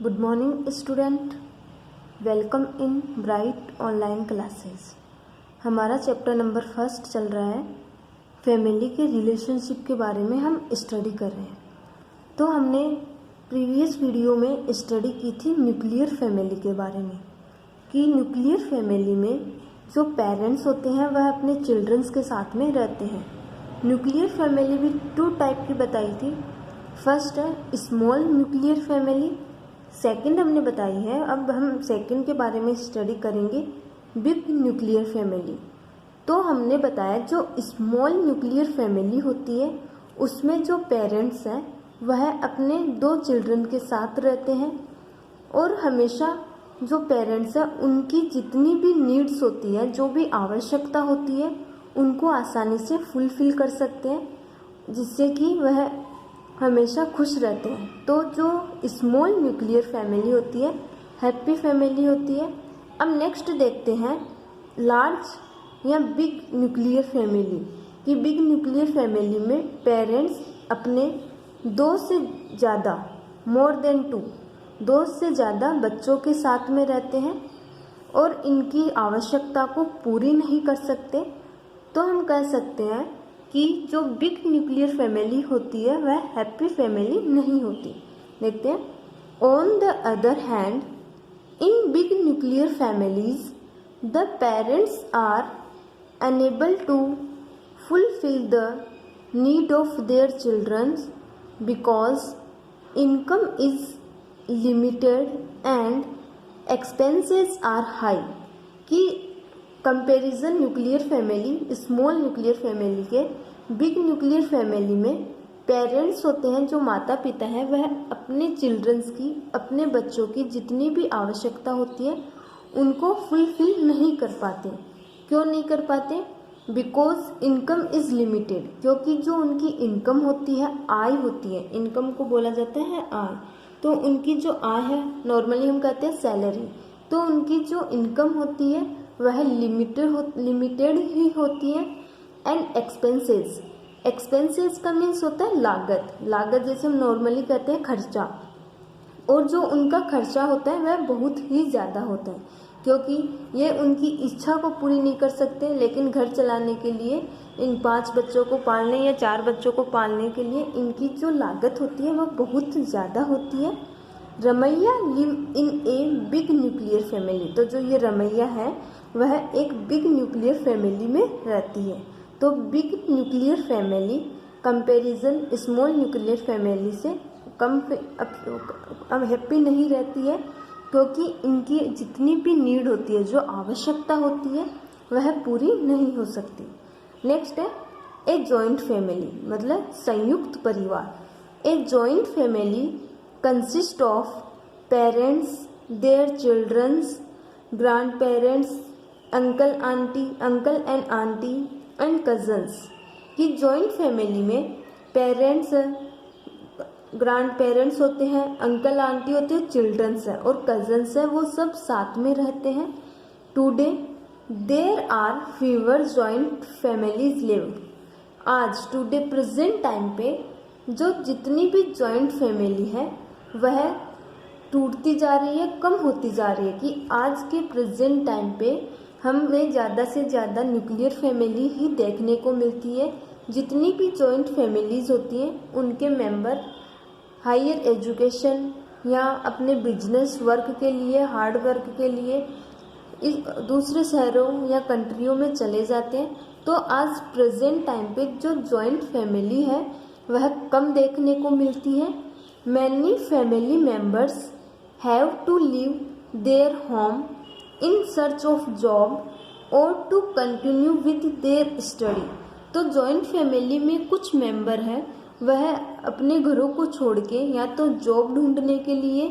Good morning student, welcome in bright online classes. हमारा chapter number 1 चल रहा है। फैमिली के रिलेशनशिप के बारे में हम स्टडी कर रहे हैं। तो हमने प्रीवियस वीडियो में स्टडी की थी न्यूक्लियर फैमिली के बारे में, कि न्यूक्लियर फैमिली में जो पेरेंट्स होते हैं वह अपने चिल्ड्रंस के साथ में रहते हैं। न्यूक्लियर फैमिली भी 2 टाइप की बताई थी। फर्स्ट है स्मॉल न्यूक्लियर फैमिली, सेकंड हमने बताई है। अब हम सेकंड के बारे में स्टडी करेंगे, बिग न्यूक्लियर फैमिली। तो हमने बताया जो स्मॉल न्यूक्लियर फैमिली होती है उसमें जो पेरेंट्स हैं वह अपने 2 चिल्ड्रन के साथ रहते हैं और हमेशा जो पेरेंट्स हैं उनकी जितनी भी नीड्स होती है, जो भी आवश्यकता होती है, उनको आसानी से फुलफिल कर सकते हैं, जिससे कि वह हमेशा खुश रहते हैं। तो जो स्मॉल न्यूक्लियर फैमिली होती है हैप्पी फैमिली होती है। अब नेक्स्ट देखते हैं लार्ज या बिग न्यूक्लियर फैमिली, कि बिग न्यूक्लियर फैमिली में पेरेंट्स अपने 2 से ज़्यादा मोर देन 2 से ज़्यादा बच्चों के साथ में रहते हैं और इनकी आवश्यकता को पूरी नहीं कर सकते। तो हम कह सकते हैं कि जो बिग न्यूक्लियर फैमिली होती है वह हैप्पी फैमिली नहीं होती। देखते हैं। On the other hand, in big nuclear families the parents are unable to fulfil the need of their children because income is limited and expenses are high. कि comparison nuclear family small nuclear family के big nuclear family में parents होते हैं, जो माता पिता हैं, वह अपने चिल्ड्रंस की, अपने बच्चों की जितनी भी आवश्यकता होती है उनको फुलफिल नहीं कर पाते। क्यों नहीं कर पाते? बिकॉज इनकम इज़ लिमिटेड, क्योंकि जो उनकी इनकम होती है, आय होती है, इनकम को बोला जाता है आय। तो उनकी जो आय है, नॉर्मली हम कहते हैं सैलरी, तो उनकी जो इनकम होती है वह लिमिटेड ही होती है। एंड एक्सपेंसेस का मीन्स होता है लागत जैसे हम नॉर्मली कहते हैं खर्चा, और जो उनका खर्चा होता है वह बहुत ही ज़्यादा होता है, क्योंकि ये उनकी इच्छा को पूरी नहीं कर सकते, लेकिन घर चलाने के लिए, इन 5 बच्चों को पालने या 4 बच्चों को पालने के लिए इनकी जो लागत होती है वह बहुत ज़्यादा होती है। Ramaiah live in a big nuclear family, तो जो ये रमैया है वह एक बिग न्यूक्लियर फैमिली में रहती है। तो big nuclear family comparison small nuclear family से कम अब हैप्पी नहीं रहती है, क्योंकि इनकी जितनी भी नीड होती है, जो आवश्यकता होती है, वह पूरी नहीं हो सकती। नेक्स्ट है ए जॉइंट फैमिली, मतलब संयुक्त परिवार। A joint family consist of parents, their childrens, grand parents, uncle and aunty and cousins. कि जॉइंट फैमिली में पेरेंट्स, ग्रैंड पेरेंट्स होते हैं, अंकल आंटी होते हैं, चिल्ड्रंस है और कजन्स है, वो सब साथ में रहते हैं। Today there are fewer joint families live. आज टुडे प्रेजेंट टाइम पे जो जितनी भी जॉइंट फैमिली है वह टूटती जा रही है, कम होती जा रही है। कि आज के प्रेजेंट टाइम पे हमें ज़्यादा से ज़्यादा न्यूक्लियर फैमिली ही देखने को मिलती है। जितनी भी जॉइंट फैमिलीज होती हैं उनके मेंबर हायर एजुकेशन या अपने बिजनेस वर्क के लिए, हार्ड वर्क के लिए दूसरे शहरों या कंट्रियों में चले जाते हैं। तो आज प्रेजेंट टाइम पे जो जॉइंट फैमिली है वह कम देखने को मिलती है। Many family members have to leave their home in search of job or to continue with their study. तो जॉइंट फैमिली में कुछ मेंबर हैं वह अपने घरों को छोड़ के या तो जॉब ढूंढने के लिए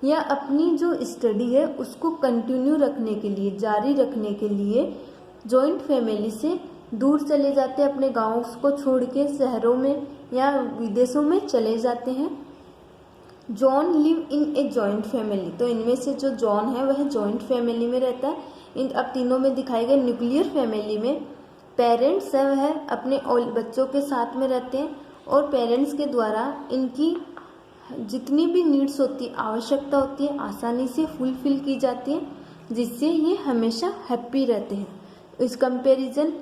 या अपनी जो स्टडी है उसको कंटिन्यू रखने के लिए, जारी रखने के लिए जॉइंट फैमिली से दूर चले जाते हैं, अपने गाँव को छोड़ के शहरों में या विदेशों में चले जाते हैं। John live in A joint family, तो इनमें से जो जॉन है वह जॉइंट फैमिली में रहता है। इन अब तीनों में दिखाए गए न्यूक्लियर फैमिली में पेरेंट्स है वह अपने बच्चों के साथ में रहते हैं और पेरेंट्स के द्वारा इनकी जितनी भी नीड्स होती है, आवश्यकता होती है, आसानी से फुलफिल की जाती है, जिससे ये हमेशा हैप्पी रहते हैं। इस कंपैरिजन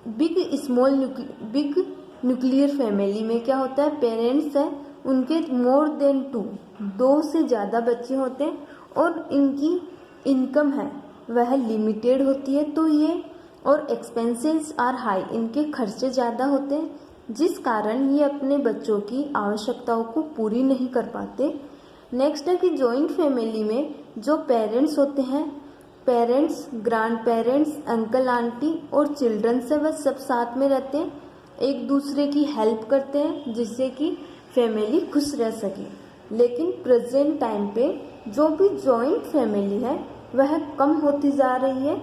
बिग न्यूक्लियर फैमिली में क्या होता है, पेरेंट्स है उनके मोर देन 2 से ज़्यादा बच्चे होते हैं और इनकी इनकम है वह लिमिटेड होती है, तो ये और एक्सपेंसेस आर हाई, इनके खर्चे ज़्यादा होते हैं, जिस कारण ये अपने बच्चों की आवश्यकताओं को पूरी नहीं कर पाते। नेक्स्ट है कि जॉइंट फैमिली में जो पेरेंट्स होते हैं, parents, grand parents, uncle aunty और चिल्ड्रन से वह सब साथ में रहते हैं, एक दूसरे की हेल्प करते हैं, जिससे कि फैमिली खुश रह सके। लेकिन प्रेजेंट टाइम पे जो भी जॉइंट फैमिली है वह कम होती जा रही है,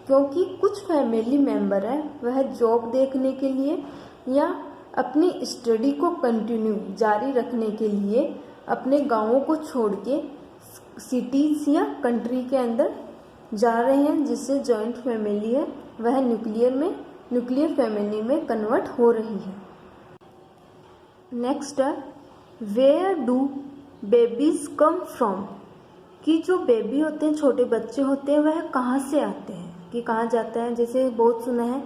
क्योंकि कुछ फैमिली मेंबर है वह जॉब देखने के लिए या अपनी स्टडी को कंटिन्यू जारी रखने के लिए अपने गांवों को छोड़ के सिटीज़ या कंट्री के अंदर जा रहे हैं, जिससे जॉइंट फैमिली है वह न्यूक्लियर फैमिली में कन्वर्ट हो रही है। नेक्स्ट है where do babies come from, कि जो बेबी होते हैं, छोटे बच्चे होते हैं, वह कहाँ से आते हैं, कि कहाँ जाते हैं। जैसे बहुत सुना है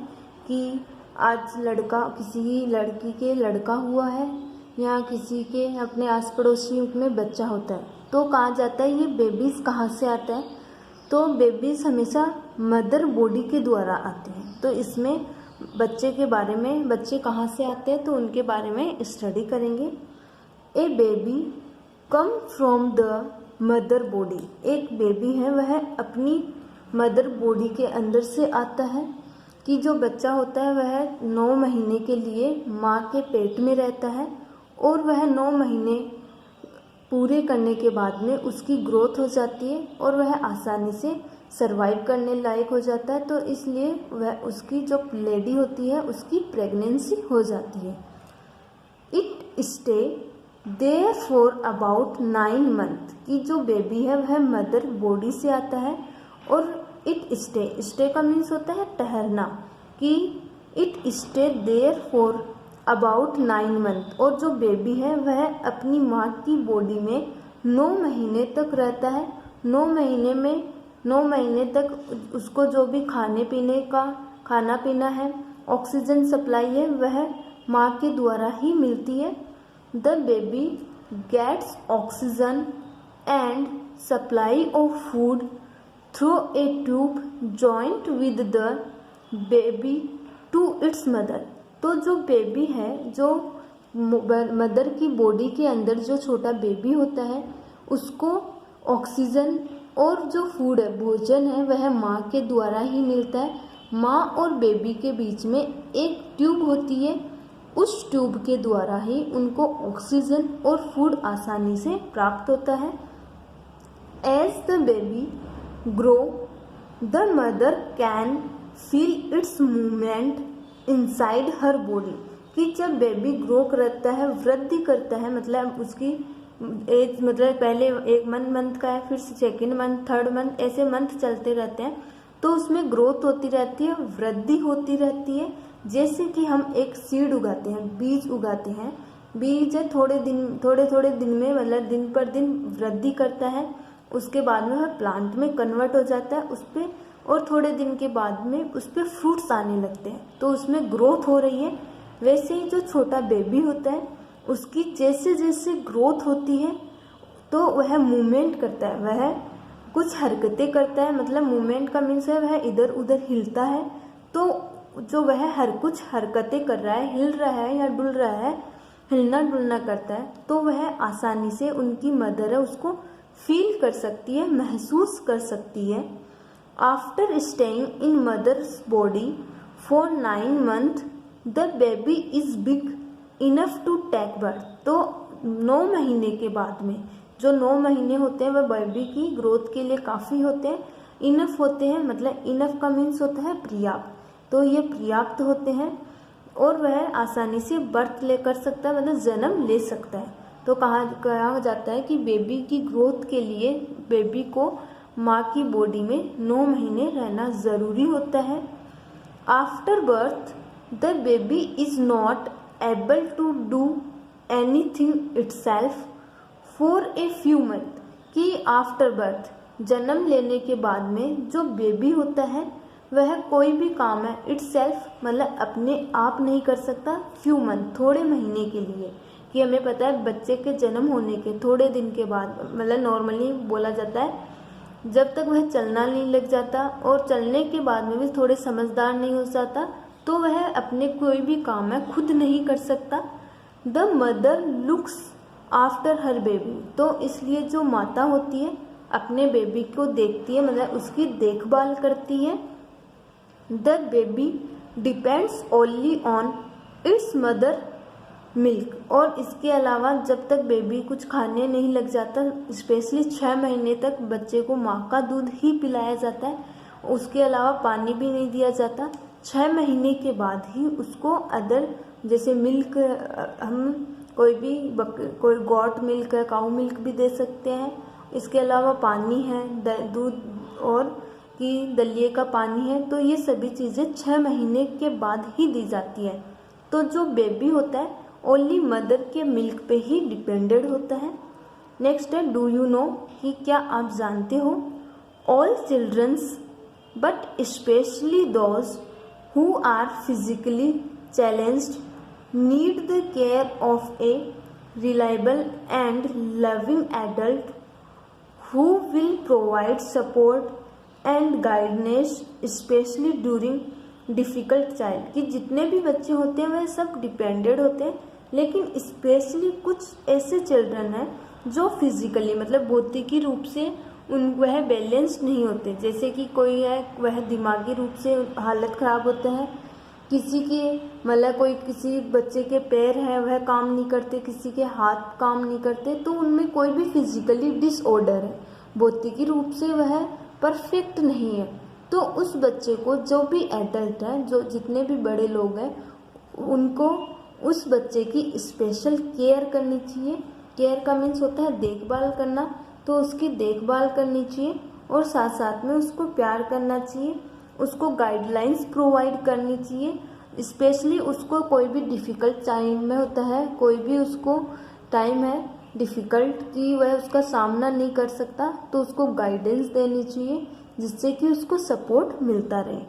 कि आज किसी लड़की के लड़का हुआ है या किसी के अपने आस पड़ोसी में बच्चा होता है, तो कहाँ जाता है, ये बेबीज़ कहाँ से आता है, तो बेबीज़ हमेशा मदर बॉडी के द्वारा आते हैं। तो इसमें बच्चे कहाँ से आते हैं तो उनके बारे में स्टडी करेंगे। A baby come from the mother body, एक बेबी है वह अपनी मदर बॉडी के अंदर से आता है, कि जो बच्चा होता है वह 9 महीने के लिए माँ के पेट में रहता है और वह 9 महीने पूरे करने के बाद में उसकी ग्रोथ हो जाती है और वह आसानी से सरवाइव करने लायक हो जाता है। तो इसलिए वह उसकी जो लेडी होती है उसकी प्रेगनेंसी हो जाती है। It stay there for about 9 month, की जो बेबी है वह मदर बॉडी से आता है और इट स्टे का मीन्स होता है ठहरना, कि it stay there for about 9 month, और जो बेबी है वह अपनी माँ की बॉडी में 9 महीने तक रहता है। 9 महीने तक उसको जो भी खाना पीना है, ऑक्सीजन सप्लाई है, वह माँ के द्वारा ही मिलती है। The baby gets oxygen and supply of food through a tube joint with the baby to its mother. तो जो बेबी है, जो मदर की बॉडी के अंदर जो छोटा बेबी होता है, उसको ऑक्सीजन और जो फूड है, भोजन है, वह माँ के द्वारा ही मिलता है। माँ और बेबी के बीच में एक ट्यूब होती है, उस ट्यूब के द्वारा ही उनको ऑक्सीजन और फूड आसानी से प्राप्त होता है। As the baby grow the mother can feel its movement inside her body, कि जब बेबी ग्रो करता है, वृद्धि करता है, मतलब उसकी एज पहले 1 मंथ का है, फिर 2nd मंथ, 3rd मंथ, ऐसे मंथ चलते रहते हैं, तो उसमें ग्रोथ होती रहती है, वृद्धि होती रहती है। जैसे कि हम एक सीड उगाते हैं, बीज उगाते हैं, बीज थोड़े दिन में दिन पर दिन वृद्धि करता है, उसके बाद में वह प्लांट में कन्वर्ट हो जाता है उस पर, और थोड़े दिन के बाद में उस पर फ्रूट्स आने लगते हैं, तो उसमें ग्रोथ हो रही है। वैसे ही जो छोटा बेबी होता है उसकी जैसे जैसे ग्रोथ होती है तो वह मूवमेंट करता है, वह कुछ हरकतें करता है, मतलब मूवमेंट का मीन्स है वह इधर उधर हिलता है। तो जो वह कुछ हरकतें कर रहा है, हिल रहा है या डुल रहा है, हिलना डुलना करता है, तो वह आसानी से उनकी मदर है उसको फील कर सकती है, महसूस कर सकती है। After staying in mother's body for 9 month the baby is big enough to take birth. तो 9 महीने के बाद में, जो 9 महीने होते हैं वह बेबी की ग्रोथ के लिए काफ़ी होते हैं, इनफ होते हैं, मतलब इनफ का मीन्स होता है पर्याप्त, तो ये पर्याप्त होते हैं और वह आसानी से बर्थ ले कर सकता है, मतलब जन्म ले सकता है। तो कहा जाता है कि बेबी की ग्रोथ के लिए बेबी को माँ की बॉडी में 9 महीने रहना ज़रूरी होता है। After birth the baby is not able to do anything itself for a few month कि आफ्टर बर्थ जन्म लेने के बाद में जो बेबी होता है वह कोई भी काम है इटसेल्फ मतलब अपने आप नहीं कर सकता, फ्यू मंथ थोड़े महीने के लिए। कि हमें पता है बच्चे के जन्म होने के थोड़े दिन के बाद मतलब नॉर्मली बोला जाता है जब तक वह चलना नहीं लग जाता और चलने के बाद में भी थोड़े समझदार नहीं हो जाता तो वह अपने कोई भी काम है खुद नहीं कर सकता। The mother looks after her baby, तो इसलिए जो माता होती है अपने बेबी को देखती है मतलब उसकी देखभाल करती है। The baby depends only on it's mother milk, और इसके अलावा जब तक बेबी कुछ खाने नहीं लग जाता स्पेशली 6 महीने तक बच्चे को माँ का दूध ही पिलाया जाता है, उसके अलावा पानी भी नहीं दिया जाता। 6 महीने के बाद ही उसको अदर जैसे मिल्क हम कोई भी कोई गॉट मिल्क है काऊ मिल्क भी दे सकते हैं। इसके अलावा पानी है दूध और कि दलिए का पानी है, तो ये सभी चीज़ें 6 महीने के बाद ही दी जाती है। तो जो बेबी होता है ओनली मदर के मिल्क पे ही डिपेंडेड होता है। नेक्स्ट है डू यू नो, कि क्या आप जानते हो all childrens but specially those who are physically challenged need the care of a reliable and loving adult who will provide support and guidance especially during difficult child, कि जितने भी बच्चे होते हैं वह सब डिपेंडेड होते हैं लेकिन स्पेशली कुछ ऐसे चिल्ड्रन हैं जो फिजिकली मतलब भौतिकी रूप से वह बैलेंस्ड नहीं होते, जैसे कि कोई है वह दिमागी रूप से हालत ख़राब होता है, किसी के मतलब कोई किसी बच्चे के पैर हैं वह काम नहीं करते, किसी के हाथ काम नहीं करते, तो उनमें कोई भी फिजिकली डिसऑर्डर है, भौतिकी रूप से वह परफेक्ट नहीं है। तो उस बच्चे को जो भी एडल्ट है जो जितने भी बड़े लोग हैं उनको उस बच्चे की स्पेशल केयर करनी चाहिए। केयर का मीन्स होता है देखभाल करना, तो उसकी देखभाल करनी चाहिए और साथ साथ में उसको प्यार करना चाहिए, उसको गाइडलाइंस प्रोवाइड करनी चाहिए। स्पेशली उसको कोई भी डिफ़िकल्ट टाइम में होता है, कोई भी उसको टाइम है डिफ़िकल्ट कि वह उसका सामना नहीं कर सकता, तो उसको गाइडेंस देनी चाहिए जिससे कि उसको सपोर्ट मिलता रहे।